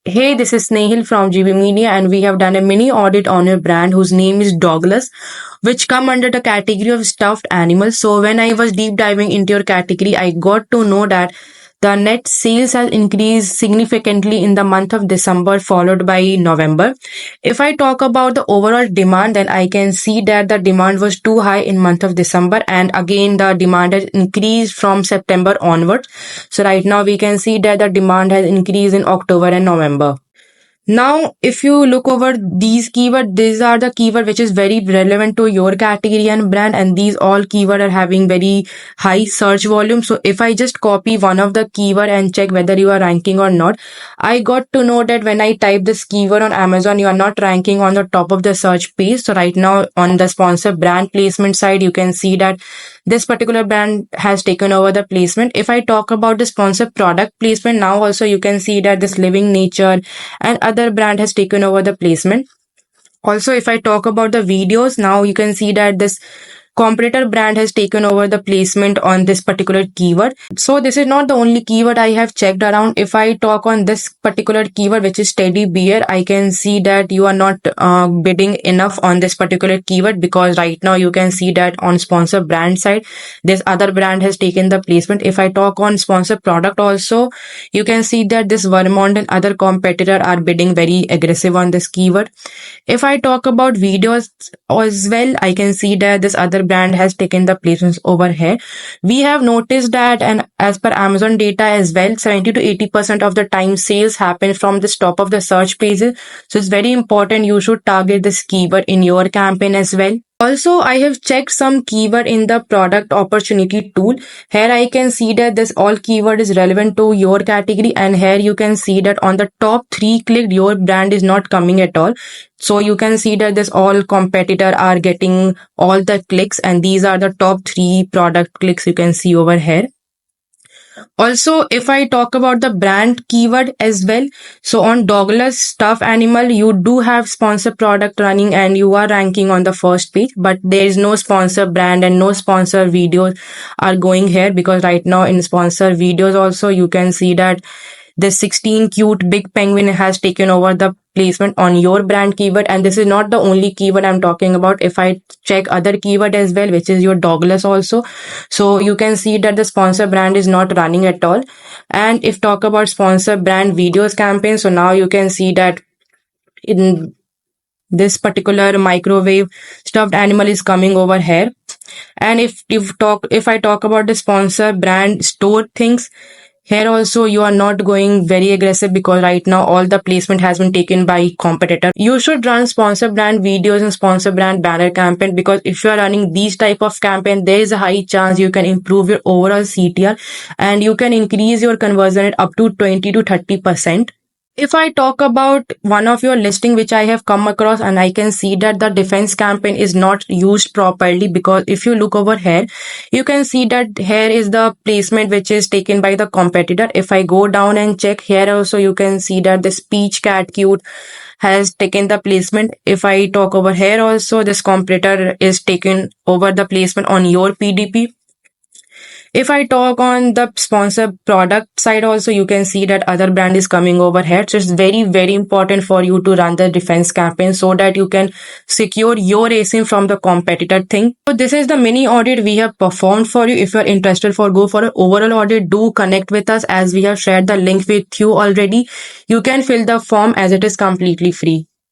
Hey, this is Snehil from GB Media, and we have done a mini audit on your brand whose name is Douglas, which come under the category of stuffed animals. So when I was deep diving into your category, I got to know that the net sales has increased significantly in the month of December, followed by November. If I talk about the overall demand, then I can see that the demand was too high in month of December, and again the demand has increased from September onwards. So right now we can see that the demand has increased in October and November. Now, if you look over these keywords, these are the keyword which is very relevant to your category and brand, and these all keyword are having very high search volume. So if I just copy one of the keyword and check whether you are ranking or not, I got to know that when I type this keyword on Amazon, you are not ranking on the top of the search page. So right now on the sponsor brand placement side, you can see that this particular brand has taken over the placement. If I talk about the sponsor product placement, now also you can see that this Living Nature and other brand has taken over the placement. Also, if I talk about the videos, now you can see that this competitor brand has taken over the placement on this particular keyword. So this is not the only keyword I have checked around. If I talk on this particular keyword, which is teddy bear, I can see that you are not bidding enough on this particular keyword, because right now you can see that on sponsor brand side, this other brand has taken the placement. If I talk on sponsor product also, you can see that this Vermont and other competitor are bidding very aggressive on this keyword. If I talk about videos as well, I can see that this other brand has taken the placements over here. We have noticed that, and as per Amazon data as well, 70 to 80% of the time sales happen from the top of the search pages. So it's very important you should target this keyword in your campaign as well. Also, I have checked some keyword in the product opportunity tool. Here I can see that this all keyword is relevant to your category, and here you can see that on the top 3 clicked, your brand is not coming at all. So you can see that this all competitor are getting all the clicks, and these are the top 3 product clicks you can see over here. Also, if I talk about the brand keyword as well, so on Douglas Stuffed Animal, you do have sponsor product running and you are ranking on the first page, but there is no sponsor brand and no sponsor videos are going here, because right now in sponsor videos also you can see that the 16 cute big penguin has taken over the placement on your brand keyword, and this is not the only keyword I'm talking about. If I check other keyword as well, which is your Douglas also, so you can see that the sponsor brand is not running at all. And if talk about sponsor brand videos campaign, so now you can see that in this particular microwave stuffed animal is coming over here. And if I talk about the sponsor brand store things, here also you are not going very aggressive, because right now all the placement has been taken by competitor. You should run sponsor brand videos and sponsor brand banner campaign, because if you are running these type of campaign, there is a high chance you can improve your overall CTR and you can increase your conversion rate up to 20 to 30%. If I talk about one of your listing which I have come across, and I can see that the defense campaign is not used properly, because if you look over here, you can see that here is the placement which is taken by the competitor. If I go down and check here also, you can see that the speech cat cute has taken the placement. If I talk over here also, this competitor is taken over the placement on your PDP. If I talk on the sponsor product side also, you can see that other brand is coming over here. So it's very, very important for you to run the defense campaign so that you can secure your ASIN from the competitor thing. So this is the mini audit we have performed for you. If you're interested for go for an overall audit, do connect with us, as we have shared the link with you already. You can fill the form as it is completely free.